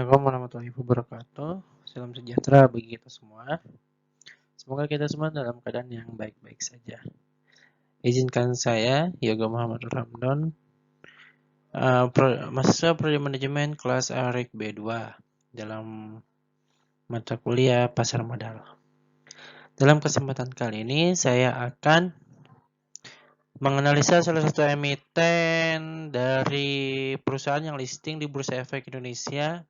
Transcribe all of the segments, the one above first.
Assalamualaikum warahmatullahi wabarakatuh. Salam sejahtera bagi kita semua. Semoga kita semua dalam keadaan yang baik-baik saja. Izinkan saya, Yoga Muhammad Ramdan, mahasiswa Prodi Manajemen kelas ARIK B2 dalam mata kuliah Pasar Modal. Dalam kesempatan kali ini, saya akan menganalisa salah satu emiten dari perusahaan yang listing di Bursa Efek Indonesia,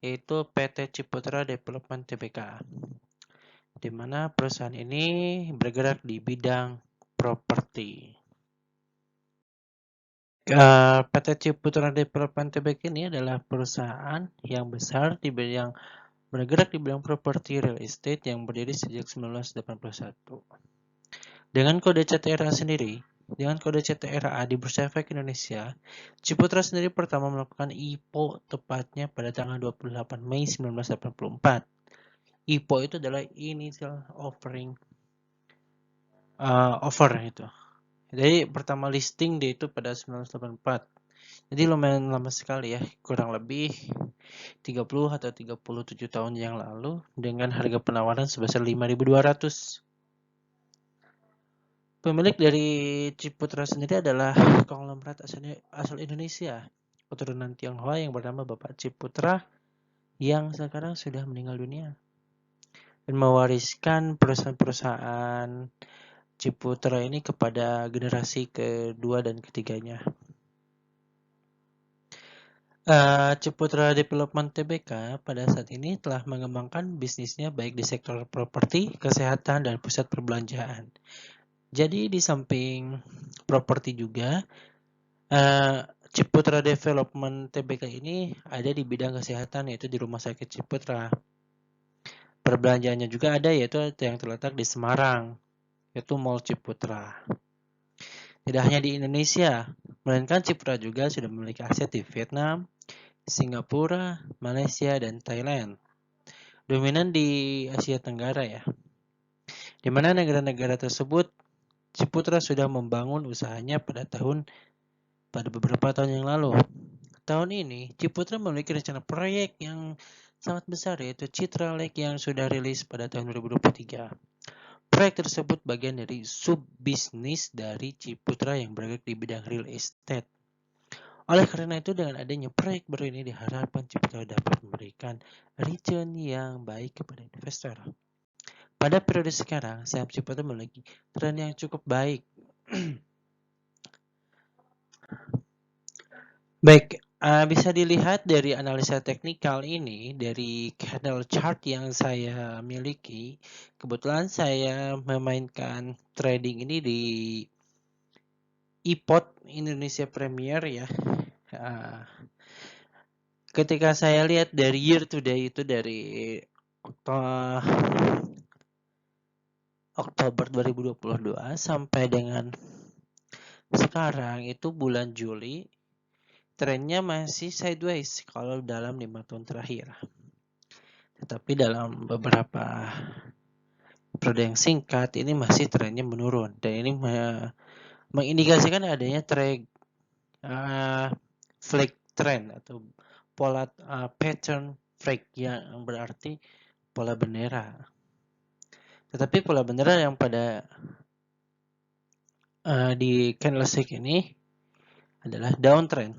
yaitu PT Ciputra Development Tbk, di mana perusahaan ini bergerak di bidang properti. PT Ciputra Development Tbk ini adalah perusahaan yang besar di bidang bergerak di bidang properti real estate yang berdiri sejak 1981. Dengan kode CTRA sendiri, dengan kode CTRA di Bursa Efek Indonesia, Ciputra sendiri pertama melakukan IPO tepatnya pada tanggal 28 Mei 1984. IPO itu adalah initial offering offer itu. Jadi pertama listing dia itu pada 1984. Jadi lumayan lama sekali ya, kurang lebih 30 atau 37 tahun yang lalu dengan harga penawaran sebesar 5.200. Pemilik dari Ciputra sendiri adalah konglomerat asal Indonesia, keturunan Tionghoa yang bernama Bapak Ciputra yang sekarang sudah meninggal dunia dan mewariskan perusahaan-perusahaan Ciputra ini kepada generasi kedua dan ketiganya. Ciputra Development Tbk pada saat ini telah mengembangkan bisnisnya baik di sektor properti, kesehatan, dan pusat perbelanjaan. Jadi di samping properti juga, Ciputra Development Tbk ini ada di bidang kesehatan, yaitu di Rumah Sakit Ciputra. Perbelanjaannya juga ada, yaitu yang terletak di Semarang, yaitu Mall Ciputra. Tidak hanya di Indonesia, melainkan Ciputra juga sudah memiliki aset di Vietnam, Singapura, Malaysia, dan Thailand. Dominan di Asia Tenggara ya. Di mana negara-negara tersebut Ciputra sudah membangun usahanya pada beberapa tahun yang lalu. Tahun ini, Ciputra memiliki rencana proyek yang sangat besar, yaitu Citra Lake yang sudah rilis pada tahun 2023. Proyek tersebut bagian dari subbisnis dari Ciputra yang bergerak di bidang real estate. Oleh karena itu, dengan adanya proyek baru ini diharapkan Ciputra dapat memberikan return yang baik kepada investor. Pada periode sekarang, saham Ciputra memiliki tren yang cukup baik. Baik, bisa dilihat dari analisa teknikal ini, dari candle chart yang saya miliki. Kebetulan saya memainkan trading ini di iPod Indonesia Premier ya. Ketika saya lihat dari year to day itu dari Oktober 2022 sampai dengan sekarang itu bulan Juli, trennya masih sideways kalau dalam 5 tahun terakhir. Tetapi dalam beberapa periode yang singkat ini masih trennya menurun, dan ini mengindikasikan adanya flag trend atau pola pattern flag yang berarti pola bendera. Tetapi pola bendera yang pada di candlestick ini adalah downtrend,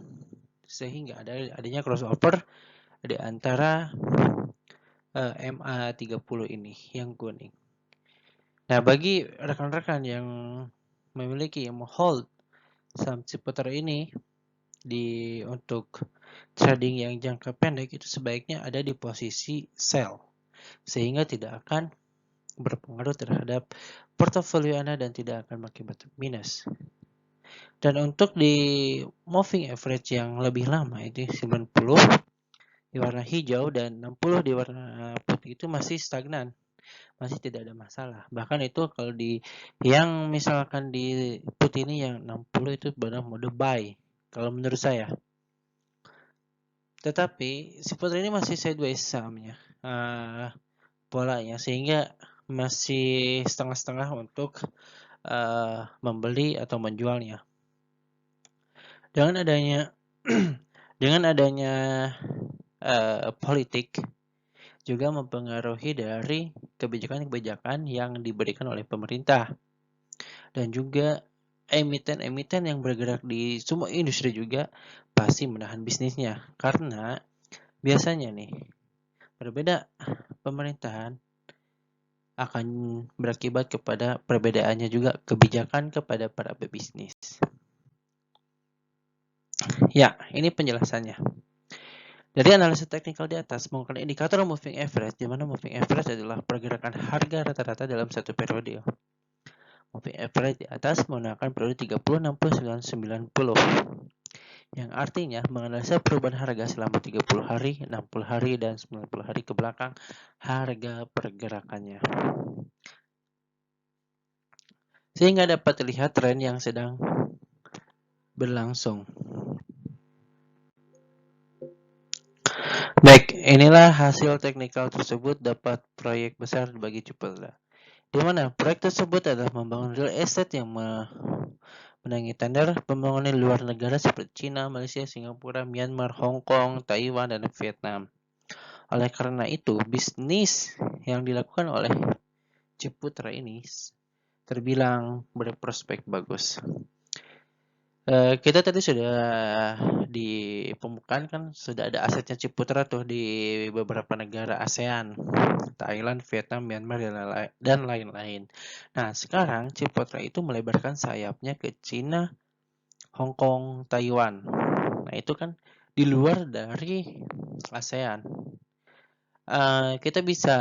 sehingga adanya crossover di antara MA30 ini yang kuning. Nah, bagi rekan-rekan yang memiliki hold saham Ciputra ini untuk trading yang jangka pendek, itu sebaiknya ada di posisi sell, sehingga tidak akan berpengaruh terhadap portofolio Anda dan tidak akan mengakibatkan minus. Dan untuk di moving average yang lebih lama, itu 90 di warna hijau dan 60 di warna putih, itu masih stagnan, masih tidak ada masalah. Bahkan itu kalau di yang misalkan di putih ini yang 60 itu benar mode buy kalau menurut saya. Tetapi Ciputra ini masih sideways sahamnya, polanya, sehingga masih setengah-setengah untuk membeli atau menjualnya. Dengan adanya politik juga mempengaruhi dari kebijakan-kebijakan yang diberikan oleh pemerintah. Dan juga emiten-emiten yang bergerak di semua industri juga pasti menahan bisnisnya. Karena biasanya nih, berbeda pemerintahan akan berakibat kepada perbedaannya juga kebijakan kepada para pebisnis. Ya, ini penjelasannya. Dari analisis teknikal di atas menggunakan indikator moving average, di mana moving average adalah pergerakan harga rata-rata dalam satu periode. Moving average di atas menggunakan periode 30, 60, 90. Yang artinya menganalisa perubahan harga selama 30 hari, 60 hari, dan 90 hari ke belakang harga pergerakannya. Sehingga dapat terlihat tren yang sedang berlangsung. Baik, inilah hasil teknikal tersebut dapat proyek besar bagi Ciputra. Di mana proyek tersebut adalah membangun real estate yang menangi tender pembangunan luar negara seperti China, Malaysia, Singapura, Myanmar, Hong Kong, Taiwan, dan Vietnam. Oleh karena itu, bisnis yang dilakukan oleh Ciputra ini terbilang berprospek bagus. Kita tadi sudah di pembukaan kan sudah ada asetnya Ciputra tuh di beberapa negara ASEAN, Thailand, Vietnam, Myanmar, dan lain-lain. Nah, sekarang Ciputra itu melebarkan sayapnya ke Cina, Hong Kong, Taiwan. Nah, itu kan di luar dari ASEAN. Kita bisa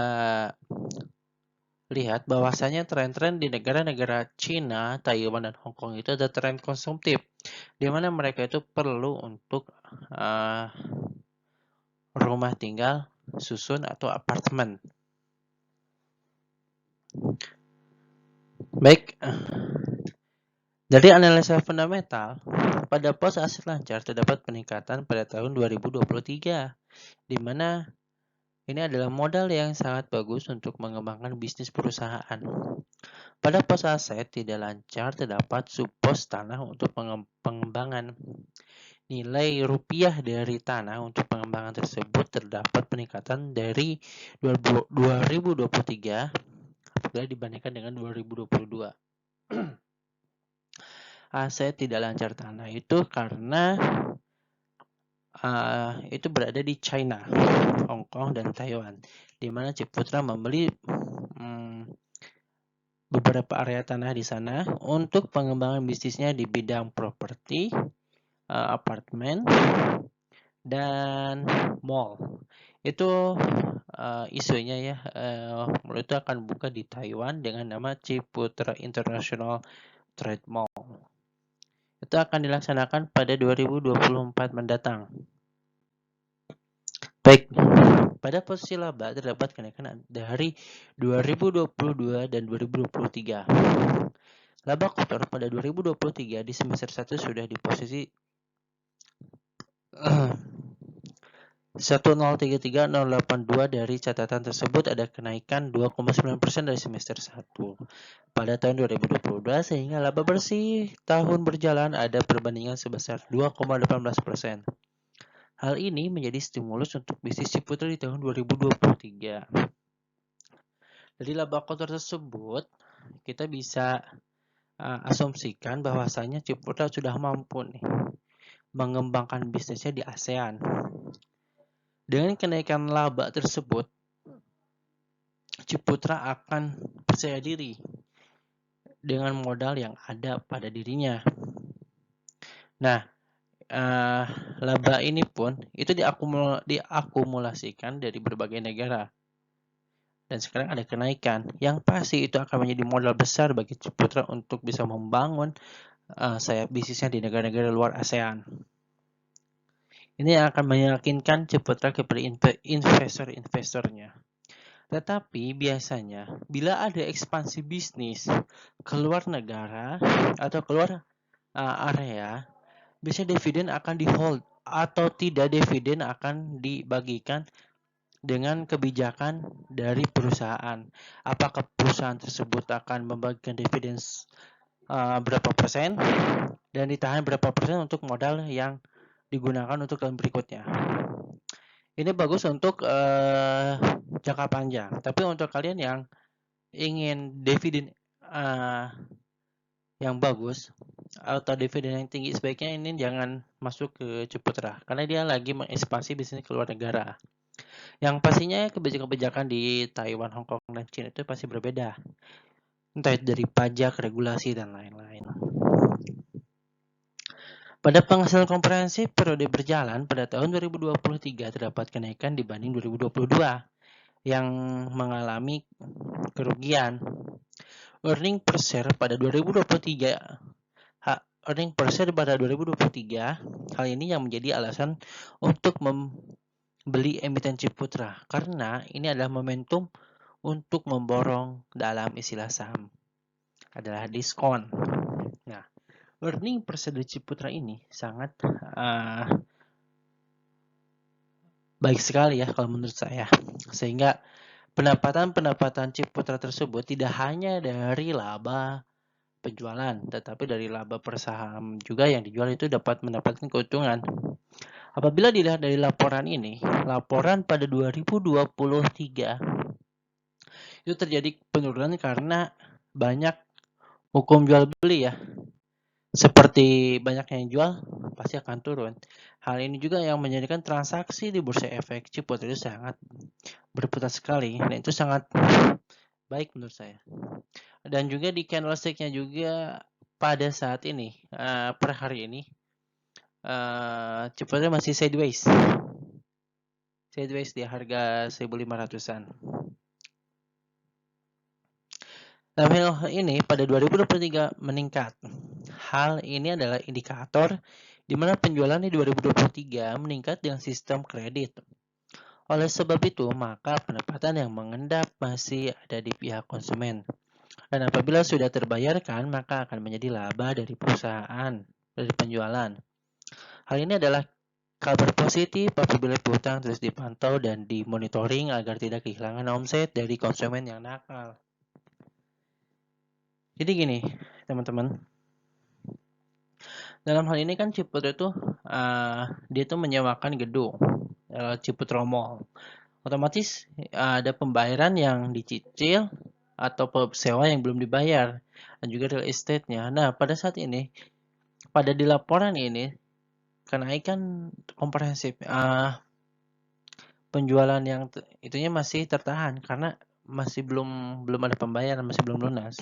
lihat bahwasanya tren-tren di negara-negara Cina, Taiwan, dan Hong Kong itu ada tren konsumtif, di mana mereka itu perlu untuk rumah tinggal, susun, atau apartemen. Baik, dari analisa fundamental, pada pos aset lancar terdapat peningkatan pada tahun 2023, di mana ini adalah modal yang sangat bagus untuk mengembangkan bisnis perusahaan. Pada pos aset tidak lancar terdapat subpos tanah untuk pengembangan. Nilai rupiah dari tanah untuk pengembangan tersebut terdapat peningkatan dari 2023 apabila dibandingkan dengan 2022. Aset tidak lancar tanah itu karena itu berada di China, Hong Kong, dan Taiwan, di mana Ciputra membeli beberapa area tanah di sana untuk pengembangan bisnisnya di bidang properti, apartemen, dan mall. Itu isunya ya, mall itu akan buka di Taiwan dengan nama Ciputra International Trade Mall. Itu akan dilaksanakan pada 2024 mendatang. Baik, pada posisi laba terdapat kenaikan dari 2022 dan 2023. Laba kotor pada 2023 di semester 1 sudah di posisi 1033082. Dari catatan tersebut ada kenaikan 2,9% dari semester 1 pada tahun 2022, sehingga laba bersih tahun berjalan ada perbandingan sebesar 2,18%. Hal ini menjadi stimulus untuk bisnis Ciputra di tahun 2023. Dari laba kotor tersebut, kita bisa asumsikan bahwasanya Ciputra sudah mampu nih mengembangkan bisnisnya di ASEAN. Dengan kenaikan laba tersebut, Ciputra akan percaya diri dengan modal yang ada pada dirinya. Nah, laba ini pun itu diakumulasikan dari berbagai negara. Dan sekarang ada kenaikan. Yang pasti itu akan menjadi modal besar bagi Ciputra untuk bisa membangun sayap bisnisnya di negara-negara luar ASEAN. Ini akan meyakinkan Ciputra kepada investor-investornya. Tetapi biasanya bila ada ekspansi bisnis keluar negara atau keluar area, biasanya dividen akan di-hold atau tidak, dividen akan dibagikan dengan kebijakan dari perusahaan. Apakah perusahaan tersebut akan membagikan dividen berapa persen dan ditahan berapa persen untuk modal yang digunakan untuk tahun berikutnya. Ini bagus untuk jangka panjang. Tapi untuk kalian yang ingin dividen yang bagus atau dividen yang tinggi, sebaiknya ini jangan masuk ke Ciputra karena dia lagi mengekspansi bisnis keluar negara. Yang pastinya kebijakan-kebijakan di Taiwan, Hong Kong, dan China itu pasti berbeda. Entah itu dari pajak, regulasi, dan lain-lain. Pada penghasilan komprehensif periode berjalan pada tahun 2023 terdapat kenaikan dibanding 2022 yang mengalami kerugian. Earning per share pada 2023 earning per share pada 2023, hal ini yang menjadi alasan untuk membeli emiten Ciputra karena ini adalah momentum untuk memborong dalam istilah saham adalah diskon. Nah, earning per share dari Ciputra ini sangat baik sekali ya kalau menurut saya. Sehingga pendapatan Ciputra tersebut tidak hanya dari laba penjualan, tetapi dari laba per saham juga yang dijual itu dapat mendapatkan keuntungan. Apabila dilihat dari laporan ini, laporan pada 2023 itu terjadi penurunan karena banyak hukum jual beli ya. Seperti banyak yang jual, pasti akan turun. Hal ini juga yang menjadikan transaksi di bursa efek Ciputra itu sangat berputar sekali. Dan itu sangat baik menurut saya. Dan juga di candlestick-nya juga pada saat ini, per hari ini, Ciputra masih sideways. Sideways di harga 1.500-an. Dalam hal ini pada 2023 meningkat. Hal ini adalah indikator di mana penjualan di 2023 meningkat dengan sistem kredit. Oleh sebab itu, maka pendapatan yang mengendap masih ada di pihak konsumen. Dan apabila sudah terbayarkan, maka akan menjadi laba dari perusahaan, dari penjualan. Hal ini adalah kabar positif apabila piutang terus dipantau dan dimonitoring agar tidak kehilangan omset dari konsumen yang nakal. Jadi gini, teman-teman. Dalam hal ini kan Ciputra itu dia tuh menyewakan gedung Ciputra Mall. Otomatis ada pembayaran yang dicicil atau sewa yang belum dibayar dan juga real estate-nya. Nah, pada saat ini di laporan ini kenaikan komprehensif penjualan yang itunya masih tertahan karena masih belum ada pembayaran, masih belum lunas.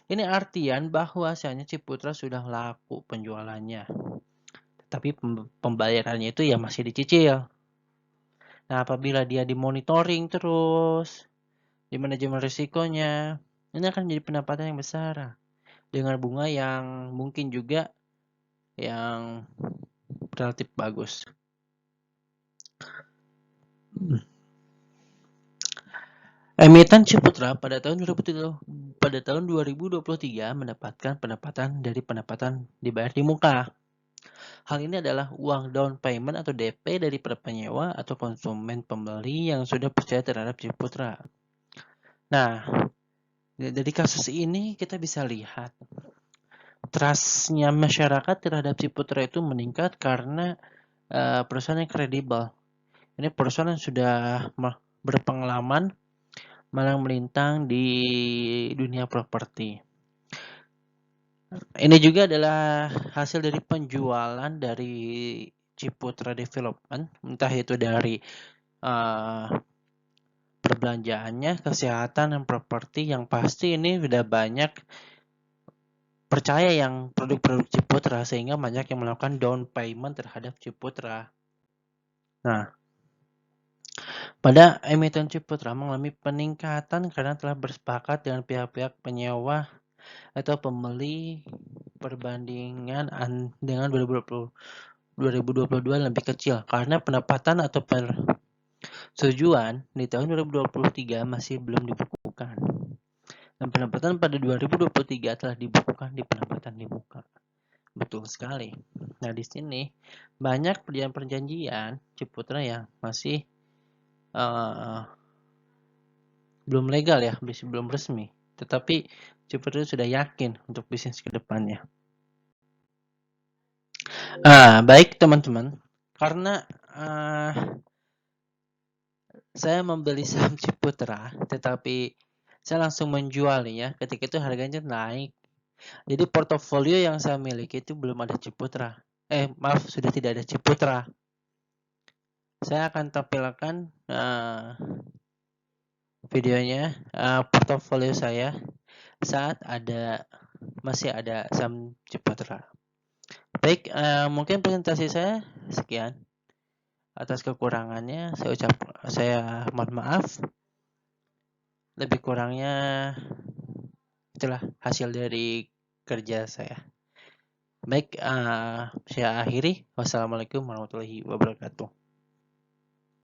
Ini artian bahwa bahwasanya Ciputra sudah laku penjualannya. Tapi pembayarannya itu ya masih dicicil. Nah, apabila dia dimonitoring terus, di manajemen risikonya, ini akan menjadi pendapatan yang besar. Dengan bunga yang mungkin juga yang relatif bagus. Emiten Ciputra pada tahun 2023 mendapatkan pendapatan dari pendapatan dibayar di muka. Hal ini adalah uang down payment atau DP dari penyewa atau konsumen pembeli yang sudah percaya terhadap Ciputra. Nah, dari kasus ini kita bisa lihat trustnya masyarakat terhadap Ciputra itu meningkat karena perusahaan yang kredibel. Ini perusahaan yang sudah berpengalaman malang melintang di dunia properti. Ini juga adalah hasil dari penjualan dari Ciputra Development, entah itu dari perbelanjaannya, kesehatan, dan properti. Yang pasti ini sudah banyak percaya yang produk-produk Ciputra sehingga banyak yang melakukan down payment terhadap Ciputra. Nah, pada emiten Ciputra mengalami peningkatan karena telah bersepakat dengan pihak-pihak penyewa atau pembeli perbandingan dengan 2022 lebih kecil karena pendapatan atau persetujuan di tahun 2023 masih belum dibukukan. Dan pendapatan pada 2023 telah dibukukan di pendapatan di muka. Betul sekali. Nah, di sini banyak perjanjian Ciputra yang masih belum legal ya, belum resmi. Tetapi Ciputra sudah yakin untuk bisnis ke depannya. Baik teman-teman. Karena saya membeli saham Ciputra, tetapi saya langsung menjual nih ya. Ketika itu harganya naik. Jadi portofolio yang saya miliki itu belum ada Ciputra. Maaf, sudah tidak ada Ciputra. Saya akan tampilkan videonya portofolio saya saat masih ada saham Ciputra. Baik, mungkin presentasi saya sekian. Atas kekurangannya saya mohon maaf. Lebih kurangnya itulah hasil dari kerja saya. Baik, saya akhiri. Wassalamualaikum warahmatullahi wabarakatuh.